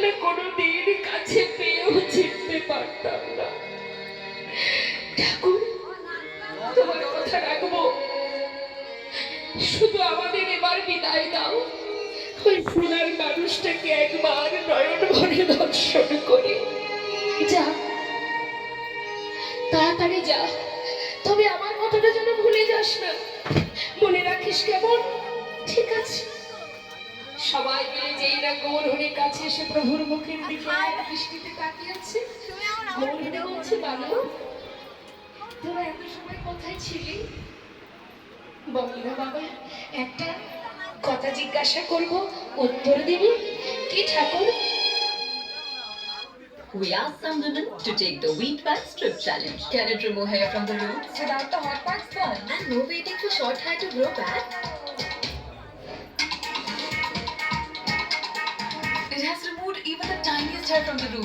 না কোনোদিন কাছে পেয়েও চিনতে পারতাম না। ঠাকুর, তোমার কথা রাখবো, শুধু আমাদের এবার বিদায় দাও। ওই ফুলার মানুষটাকে একবার নয়ন ভরে দর্শন করি। যা, তাড়াতাড়ি যা, তবে আমার কথাটা যেন ভুলে যাস না, মনে রাখিস কেমন? ঠিক আছে। সবাই মিলে যেই না গৌরহরির কাছে এসে প্রভুর মুখের দিকে দৃষ্টিতে তাকিয়েছে, গৌরহরি বলছে, বাবা তোরা এত সময় কোথায় ছিলি? বলি না বাবা, একটা কথা জিজ্ঞাসা করব, উত্তর দিবি কি ঠাকুর? We asked some women to take the wheat wax strip challenge. Can it remove hair from the root without the hot wax burn? And no waiting for short hair to grow back? It has removed even the tiniest hair from the root.